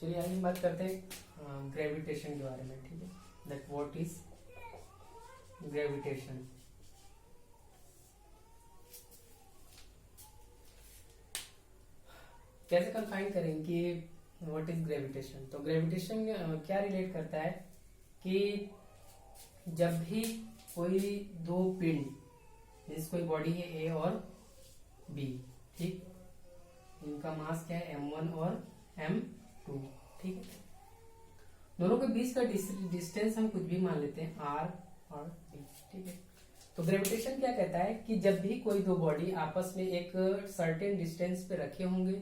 चलिए आइए बात करते हैं ग्रेविटेशन के बारे में। ठीक है, दैट व्हाट इज ग्रेविटेशन। कैसे कंफाइन करें कि व्हाट इज ग्रेविटेशन। तो ग्रेविटेशन क्या रिलेट करता है कि जब भी कोई दो पिंड, जैसे कोई बॉडी है ए और बी, ठीक, इनका मास क्या है m1 और m2, ठीक है, दोनों के बीच का डिस्टेंस हम कुछ भी मान लेते हैं r और b, ठीक है। तो ग्रेविटेशन क्या कहता है कि जब भी कोई दो बॉडी आपस में एक सर्टेन डिस्टेंस पे रखे होंगे,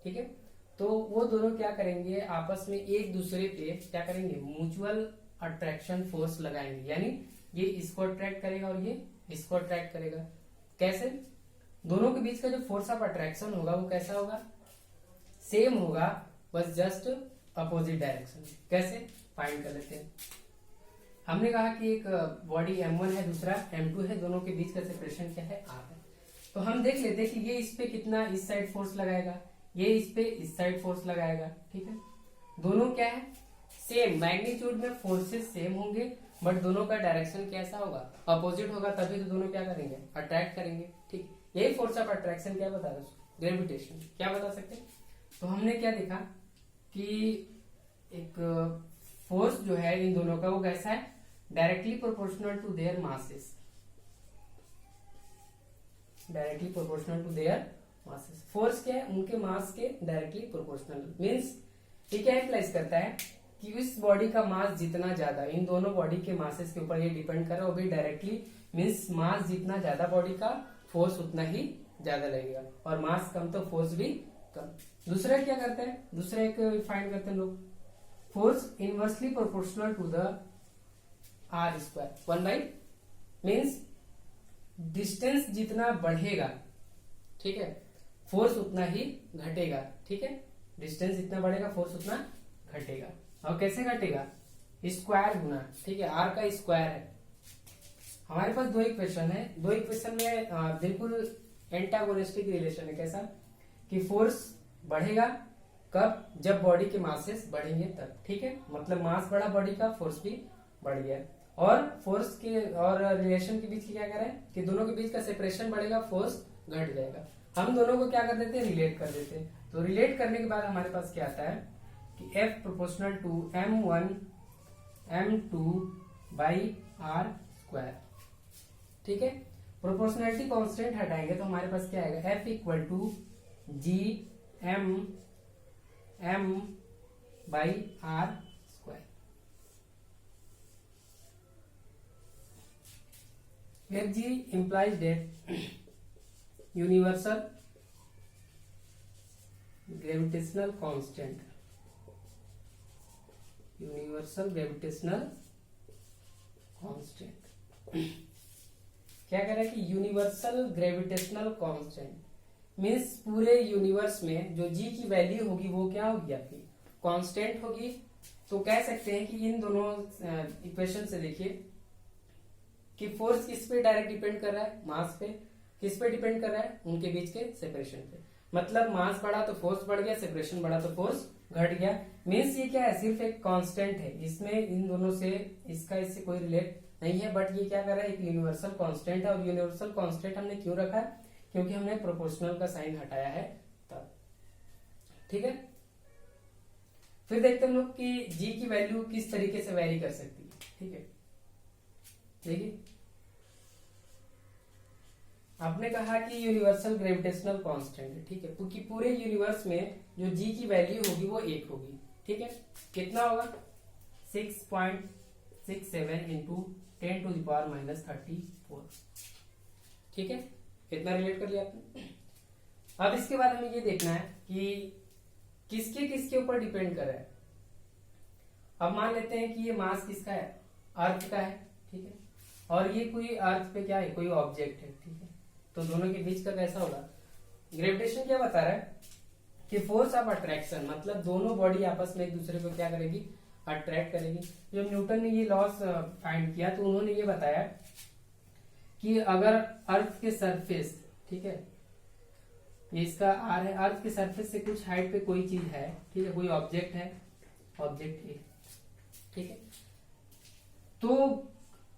ठीक है, तो वो दोनों क्या करेंगे, आपस में एक दूसरे पे क्या करेंगे, म्यूचुअल अट्रैक्शन फोर्स लगाएंगे, यानी ये इसको अट्रैक्ट करेगा और ये इसको अट्रैक्ट करेगा। कैसे? दोनों के बीच का जो फोर्स ऑफ अट्रैक्शन होगा वो कैसा होगा, सेम होगा, बस जस्ट अपोजिट डायरेक्शन। कैसे फाइंड कर लेते हैं। हमने कहा कि एक बॉडी m1 है, दूसरा m2 है, दोनों के बीच का सेपरेशन क्या है, r है। तो हम देख लेते हैं कि ये इस पे कितना इस साइड फोर्स लगाएगा, ये इस पे इस साइड फोर्स लगाएगा, ठीक है। दोनों क्या है, सेम मैग्नीट्यूड में फोर्सेस सेम होंगे, बट दोनों का डायरेक्शन कैसा होगा, अपोजिट होगा, तभी तो दोनों क्या करेंगे, अट्रैक्ट करेंगे, ठीक। यही फोर्स ऑफ अट्रैक्शन क्या बता रहे, ग्रेविटेशन। क्या बता सकते हैं? तो हमने क्या देखा कि एक फोर्स जो है इन दोनों का वो कैसा है, directly proportional to their masses, directly proportional to their masses. Force क्या है, उनके मास के डायरेक्टली प्रोपोर्शनल। मींस ये क्या इम्प्लाइज करता है कि इस बॉडी का मास जितना ज्यादा, इन दोनों बॉडी के मासेस के ऊपर ये डिपेंड कर रहा है, वो भी डायरेक्टली, मींस मास जितना ज्यादा बॉडी का, फोर्स उतना ही ज्यादा लगेगा, और मास कम तो फोर्स भी कम। दूसरा क्या करते हैं, दूसरा एक फाइंड करते हैं लोग, force inversely proportional to the R square, 1/, means distance जितना बढ़ेगा, ठीक है, फोर्स उतना ही घटेगा, ठीक है, डिस्टेंस जितना बढ़ेगा फोर्स उतना घटेगा। और कैसे घटेगा, स्क्वायर गुना, ठीक है, आर का स्क्वायर है। हमारे पास दो इक्वेशन है, दो इक्वेशन में बिल्कुल एंटागोनिस्टिक रिलेशन है। कैसा कि फोर्स बढ़ेगा कब, जब बॉडी के मासेस बढ़ेंगे तब, ठीक है, मतलब मास बढ़ा बॉडी का, फोर्स भी बढ़ गया। और फोर्स के और रिलेशन के बीच क्या कह रहे हैं कि दोनों के बीच का सेपरेशन बढ़ेगा, फोर्स घट जाएगा। हम दोनों को क्या कर देते हैं, रिलेट कर देते हैं। तो रिलेट करने के बाद हमारे पास क्या आता है कि F proportional to m1 m2 by r square, ठीक है। प्रोपोर्शनलिटी कांस्टेंट हटाएंगे तो हमारे पास क्या आएगा, F equal to g m by r square. F g implies that universal gravitational constant, universal gravitational constant. क्या कह रहा है कि यूनिवर्सल ग्रेविटेशनल कांस्टेंट मीन्स पूरे यूनिवर्स में जो जी की वैल्यू होगी वो क्या होगी, आपकी कांस्टेंट होगी। तो कह सकते हैं कि इन दोनों इक्वेशन से देखिए कि फोर्स किस पे डायरेक्ट डिपेंड कर रहा है, मास पे। किस पे डिपेंड कर रहा है, उनके बीच के सेपरेशन पे। मतलब मास बढ़ा तो फोर्स बढ़ गया, सेपरेशन बढ़ा तो फोर्स घट गया। मीन्स ये क्या है, सिर्फ एक कांस्टेंट है, इसमें इन दोनों से इसका इससे कोई रिलेट नहीं है, बट ये क्या कर रहा है, एक यूनिवर्सल कांस्टेंट है। और यूनिवर्सल कांस्टेंट हमने क्यों रखा है, क्योंकि हमने प्रोपोर्शनल का साइन हटाया है तब, ठीक है। फिर देखते हैं लोग कि जी की वैल्यू किस तरीके से वेरी कर सकती है, ठीक है। देखिए आपने कहा कि यूनिवर्सल ग्रेविटेशनल कांस्टेंट है, ठीक है, क्योंकि पूरे यूनिवर्स में जो जी की वैल्यू होगी वो 1 होगी, ठीक है। कितना होगा, 6.67 इंटू 10⁻⁻34, ठीक है। कितना रिलेट कर लिया आपने। अब इसके बाद हमें ये देखना है कि किसके किसके ऊपर डिपेंड कर रहा है। अब मान लेते हैं कि ये मास किसका है, अर्थ का है, ठीक है, और ये कोई अर्थ पे क्या है, कोई ऑब्जेक्ट है, ठीक है। तो दोनों के बीच का कैसा होगा, ग्रेविटेशन क्या बता रहा है कि फोर्स ऑफ अट्रैक्शन, मतलब दोनों बॉडी आपस में एक दूसरे को क्या करेगी, अट्रैक्ट करेगी। जब न्यूटन ने ये लॉस फाइंड किया तो उन्होंने ये बताया कि अगर अर्थ के सरफेस, ठीक है, ये इसका आर है, अर्थ के सरफेस से कुछ हाइट पे कोई चीज है, ठीक है, कोई ऑब्जेक्ट है, ऑब्जेक्ट ए, ठीक है। तो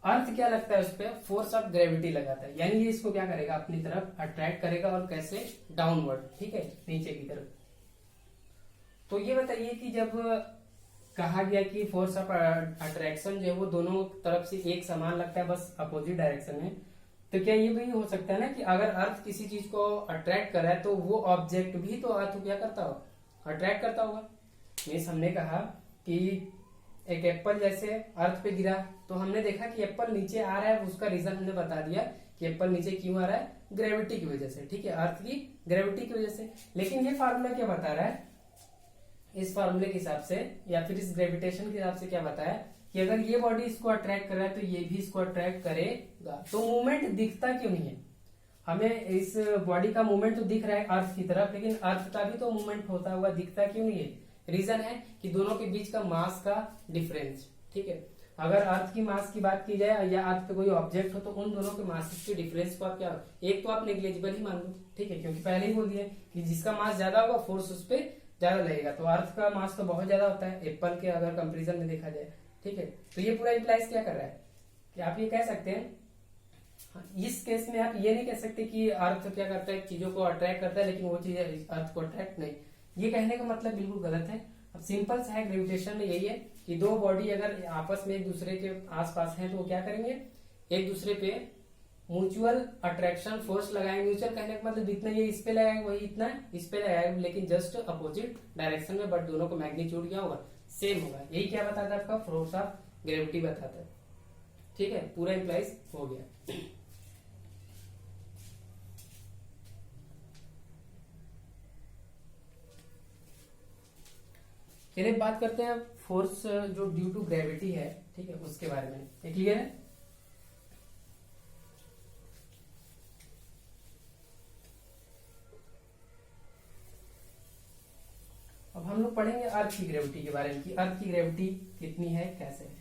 अर्थ क्या लगता है उस पर, फोर्स ऑफ ग्रेविटी लगाता है, यानी ये इसको क्या करेगा, अपनी तरफ अट्रैक्ट करेगा, और कैसे, डाउनवर्ड, ठीक है, नीचे की तरफ। तो ये बताइए कि जब कहा गया कि फोर्स ऑफ अट्रैक्शन जो है वो दोनों तरफ से एक समान लगता है, बस अपोजिट डायरेक्शन में, तो क्या ये भी हो सकता है ना कि अगर अर्थ किसी चीज को अट्रैक्ट कर रहा है तो वो ऑब्जेक्ट भी तो अर्थ को क्या करता हो, अट्रैक्ट करता होगा। मीन्स हमने कहा कि एक एप्पल जैसे अर्थ पे गिरा, तो हमने देखा कि एप्पल नीचे आ रहा है, उसका रीजन हमने बता दिया कि एप्पल नीचे क्यों आ रहा है, ग्रेविटी की वजह से, ठीक है, अर्थ की ग्रेविटी की वजह से। लेकिन ये फार्मूला क्या बता रहा है, इस फार्मूले के हिसाब से या फिर इस ग्रेविटेशन के हिसाब से क्या बताया कि अगर ये बॉडी इसको अट्रैक्ट कर रहा है तो ये भी इसको अट्रैक्ट करेगा। तो मूवमेंट दिखता क्यों नहीं है, हमें इस बॉडी का मूवमेंट तो दिख रहा है अर्थ की तरफ, लेकिन अर्थ का भी तो मूवमेंट होता हुआ दिखता क्यों नहीं है। रीजन है कि दोनों के बीच का मास का डिफरेंस, ठीक है। अगर अर्थ की मास की बात की जाए या अर्थ पे कोई ऑब्जेक्ट हो तो उन दोनों के मास के डिफरेंस को आप क्या, एक तो आप नेग्लिजिबल ही मान लो, ठीक है, क्योंकि पहले ही बोल दिया कि जिसका मास ज्यादा होगा फोर्स उस पर ज्यादा लगेगा। तो अर्थ का मास तो बहुत ज्यादा होता है एप्पल के अगर कंपेरिजन में देखा जाए, ठीक है। तो ये पूरा इंप्लाइज क्या कर रहा है कि आप ये कह सकते हैं, इस केस में आप ये नहीं कह सकते कि अर्थ क्या करता है, चीजों को अट्रैक्ट करता है लेकिन वो चीज अर्थ को अट्रैक्ट नहीं, ये कहने का मतलब बिल्कुल गलत है। अब सिंपल सा है, ग्रेविटेशन में यही है कि दो बॉडी अगर आपस में एक दूसरे के आसपास हैं तो वो क्या करेंगे, एक दूसरे पे म्यूचुअल अट्रैक्शन फोर्स लगाएंगे। म्यूचुअल कहने का मतलब जितना ये इस पे लगाएंगे वही इतना इस पे लगाएंगे, लेकिन जस्ट अपोजिट डायरेक्शन में, बट दोनों को मैग्नीट्यूड क्या होगा, सेम होगा। यही क्या बताता है, आपका फोर्स ऑफ ग्रेविटी बताता है, ठीक है। पूरा इंप्लाइज हो गया। चलिए बात करते हैं फोर्स जो ड्यू टू ग्रेविटी है, ठीक है, उसके बारे में। ये क्लियर है। अब हम लोग पढ़ेंगे अर्थ की ग्रेविटी के बारे में कि अर्थ की ग्रेविटी कितनी है, कैसे है।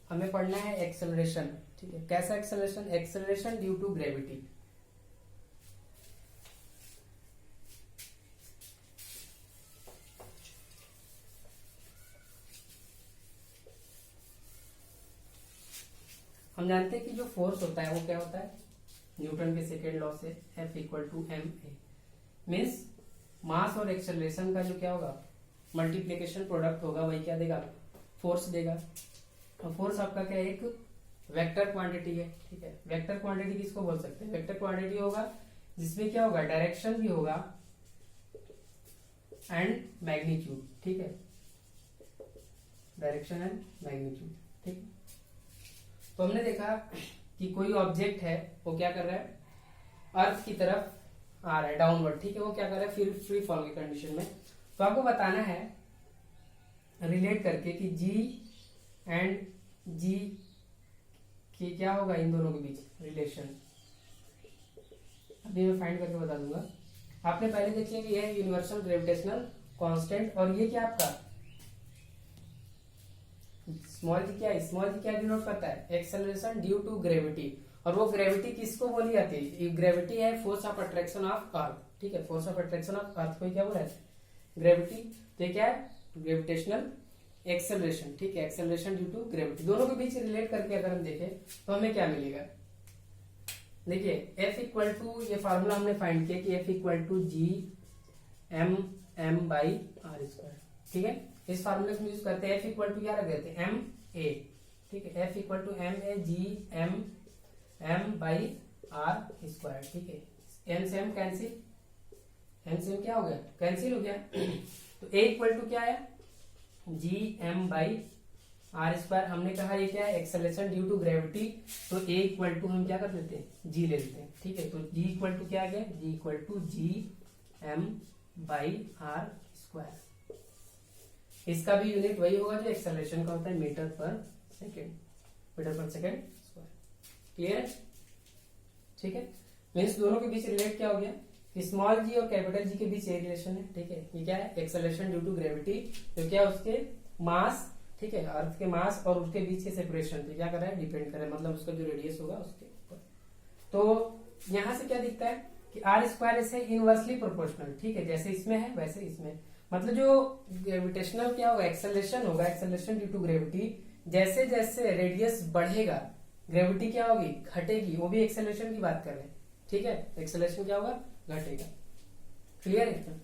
हमें पढ़ना है एक्सेलरेशन, ठीक है। कैसा acceleration, acceleration due to gravity. हम जानते हैं कि जो फोर्स होता है वो क्या होता है, न्यूटन के सेकेंड लॉ से F equal to M A, means mass और एक्सेलरेशन का जो क्या होगा, मल्टीप्लीकेशन प्रोडक्ट होगा, वही क्या देगा, फोर्स देगा। और फोर्स आपका क्या है, एक वेक्टर क्वांटिटी है, ठीक है। वेक्टर क्वांटिटी किसको बोल सकते हैं, वेक्टर क्वांटिटी होगा जिसमें क्या होगा, डायरेक्शन भी होगा एंड मैग्नीट्यूड, ठीक है, डायरेक्शन एंड मैग्नीट्यूड, ठीक। तो हमने देखा कि कोई ऑब्जेक्ट है वो क्या कर रहा है, अर्थ की तरफ आ रहा है डाउनवर्ड, ठीक है, वो क्या कर रहा है, फिर फ्री फॉल की कंडीशन में। तो आपको बताना है रिलेट करके कि जी एंड जी कि क्या होगा इन दोनों के बीच रिलेशन। अभी मैं फाइंड करके बता दूंगा। आपने पहले देखिए कि यह यूनिवर्सल ग्रेविटेशनल कांस्टेंट, और ये क्या आपका स्मॉल जी क्या है, स्मॉल जी क्या डिनोट करता है, एक्सेलरेशन ड्यू टू ग्रेविटी। और वो ग्रेविटी किसको बोली जाती है, ग्रेविटी है force of attraction of earth, ठीक है, force of attraction of earth को क्या बोला है, ग्रेविटी। तो ये क्या है, ग्रेविटेशनल एक्सेलरेशन, ठीक है, एक्सेलरेशन ड्यू टू ग्रेविटी। दोनों के बीच रिलेट करके अगर हम देखें तो हमें क्या मिलेगा, देखिए F इक्वल टू, ये फार्मूला हमने फाइंड किया कि F equal to G M M by R square, ठीक है। इस फार्मूले को यूज करते हैं, F इक्वल टू क्या रख देते हैं, एम ए, ठीक है, F equal to M A G M M by R square, ठीक है। एम से एम कैंसिल, एम से एम क्या हो गया, कैंसिल हो गया। तो ए इक्वल टू क्या है, G M by R square. हमने कहा ये क्या है, एक्सेलरेशन ड्यू टू ग्रेविटी, तो ए इक्वल टू हम क्या कर लेते हैं, जी ले लेते हैं, ठीक है। तो जी इक्वल टू क्या आ गया, G equal to G M by R square. इसका भी यूनिट वही होगा जो एक्सेलरेशन का होता है, मीटर पर सेकेंड, मीटर पर सेकेंड स्क्वायर। क्लियर है, ठीक है। मीन्स दोनों के बीच रिलेट क्या हो गया कि स्मॉल जी और कैपिटल जी के बीच ये रिलेशन है, ठीक है। ये क्या है, एक्सेलरेशन ड्यू टू ग्रेविटी, तो क्या उसके मास, ठीक है, अर्थ के मास और उसके बीच के सेपरेशन पे क्या कर रहा है, डिपेंड कर रहा है, मतलब उसका जो रेडियस होगा उसके ऊपर। तो यहां से क्या दिखता है कि आर स्क्वायर ऐसे इनवर्सली प्रोपोर्शनल, ठीक है, जैसे इसमें है वैसे इसमें, मतलब जो ग्रेविटेशनल क्या होगा, एक्सेलरेशन होगा, एक्सेलरेशन ड्यू टू ग्रेविटी, जैसे जैसे रेडियस बढ़ेगा ग्रेविटी क्या होगी, घटेगी, वो भी एक्सेलरेशन की बात कर रहे हैं, ठीक है, एक्सेलरेशन क्या होगा, घटेगा। क्लियर है?